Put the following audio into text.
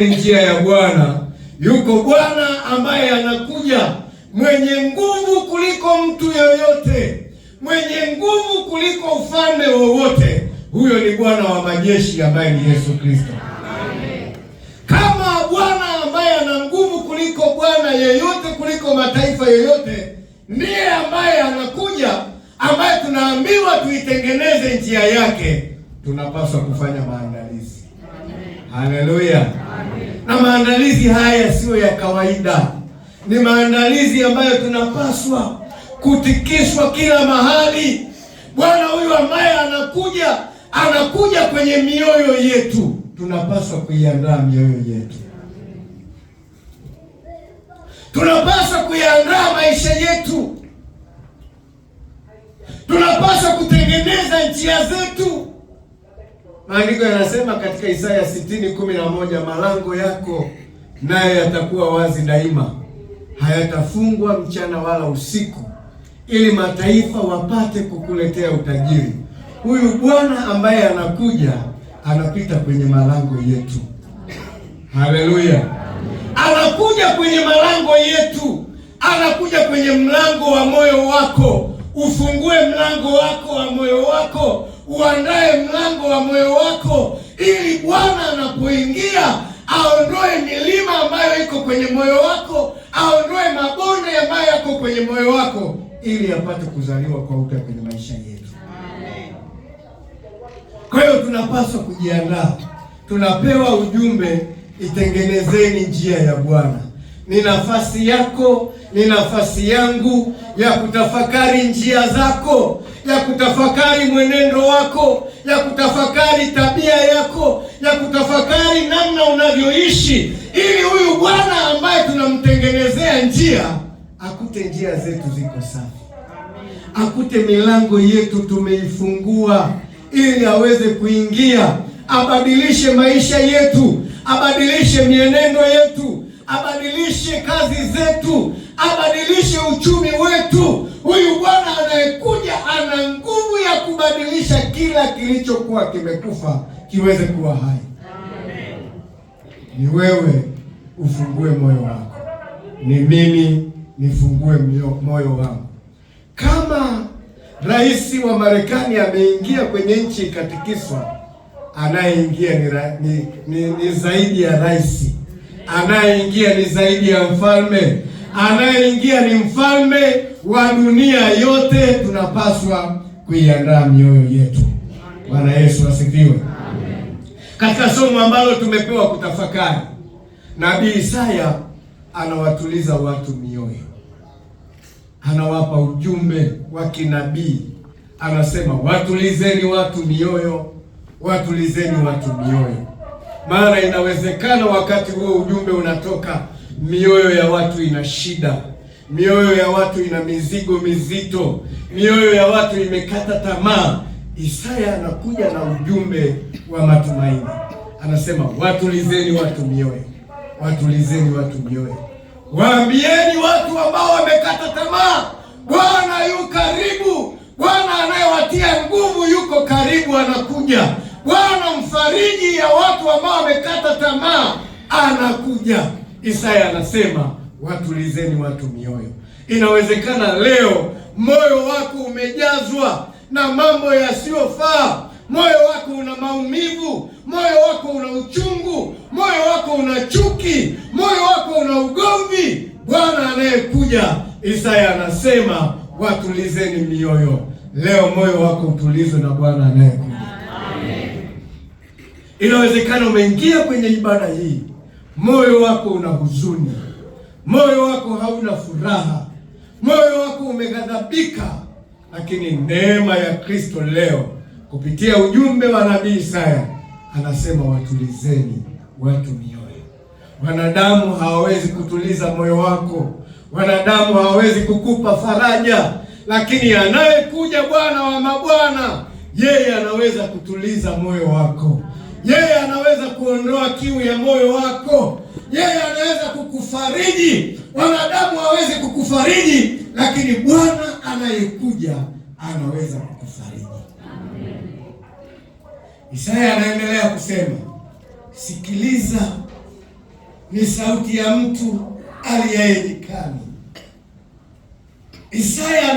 Njia ya Bwana. Yuko Bwana ambaye anakuja mwenye nguvu kuliko mtu yoyote, mwenye nguvu kuliko ufalme wowote. Huyo ni Bwana wa majeshi ambaye ni Yesu Kristo. Kama Bwana ambaye ana nguvu kuliko bwana yeyote, kuliko mataifa yoyote, ndiye ambaye anakuja, ambaye tunaambiwa tuitengeneze njia yake, tunapaswa kufanya maandalizi. Haleluya. Na maandalizi haya sio ya kawaida. Ni maandalizi ambayo tunapaswa kutikiswa kila mahali. Bwana huyu ambaye anakuja kwenye mioyo yetu. Tunapaswa kuiandaa mioyo yetu. Tunapaswa kuiandaa maisha yetu. Tunapaswa kutengeneza njia zetu. Maandiko yanasema katika Isaya 60:11, malango yako nayo yatakuwa wazi daima, hayatafungwa mchana wala usiku, ili mataifa wapate kukuletea utajiri. Huyu Bwana ambaye anakuja, anapita kwenye malango yetu. Haleluya. Anakuja kwenye malango yetu. Anakuja kwenye mlango wa moyo wako. Ufungue mlango wako wa moyo wako. Uandae mlango wa moyo wako, ili Bwana anapoingia aondoe milima ambayo iko kwenye moyo wako, aondoe mabonde ambayo yako kwenye moyo wako, ili apate kuzaliwa kwa upya kwenye maisha yetu. Amen. Kwa hiyo tunapaswa kujiandaa. Tunapewa ujumbe, itengenezeni njia ya Bwana. Ni nafasi yako, ni nafasi yangu ya kutafakari njia zako, ya kutafakari mwenendo wako, ya kutafakari tabia yako, ya kutafakari namna unavyoishi, ili huyu Bwana ambaye tunamtengenezea njia akute njia zetu ziko safi. Akute milango yetu tumeifungua, ili aweze kuingia, abadilishe maisha yetu, abadilishe mienendo yetu, abadilishe kazi zetu, abadilishe uchumi wetu. Huyu Bwana anayekuja ana nguvu ya kubadilisha kila kilichokuwa kimekufa kiweze kuwa hai. Amen. Ni wewe ufungue moyo wako, ni mimi nifungue moyo wangu. Kama rais wa Marekani ameingia kwenye nchi ikatikiswa, anayeingia ni zaidi ya rais. Anayeingia ni zaidi ya mfalme. Anayeingia ni mfalme wa dunia yote. Tunapaswa kuiandaa mioyo yetu. Bwana Yesu asifiwe. Amen. Katika somo ambalo tumepewa kutafakari, Nabii Isaya anawatuliza watu mioyo. Anawapa ujumbe wa kinabii. Anasema, watulizeni watu mioyo, watulizeni watu mioyo. Maana inawezekana wakati huo ujumbe unatoka, mioyo ya watu ina shida, mioyo ya watu ina mizigo mizito, mioyo ya watu imekata tamaa. Isaya anakuja na ujumbe wa matumaini. Anasema, watulizeni watu mioyo, watulizeni watu mioyo. Waambieni watu ambao wamekata tamaa, Bwana yu karibu. Bwana anayewatia nguvu yuko karibu, anakuja. Bwana mfariji ya watu ambao wamekata tamaa anakuja. Isaya anasema, watulizeni watu mioyo. Inawezekana leo moyo wako umejazwa na mambo yasiyofaa. Moyo wako una maumivu, moyo wako una uchungu, moyo wako una chuki, moyo wako una ugomvi. Bwana anayekuja, Isaya anasema, watulizeni mioyo. Leo moyo wako utulizwe na Bwana anayekuja. Inawezekana umeingia kwenye ibada hii, moyo wako una huzuni, moyo wako hauna furaha, moyo wako umeghadhabika, lakini neema ya Kristo leo kupitia ujumbe wa Nabii Isaya anasema, watulizeni watu mioyo. Wanadamu hawawezi kutuliza moyo wako, wanadamu hawawezi kukupa faraja, lakini anayekuja Bwana wa mabwana, yeye anaweza kutuliza moyo wako. Yeye anaweza kuondoa kiu ya moyo wako. Yeye anaweza kukufariji. Wanadamu hawezi kukufariji, lakini Bwana anayekuja anaweza kukufariji. Isaya anaendelea kusema, sikiliza ni sauti ya mtu aliye nyikani. Isaya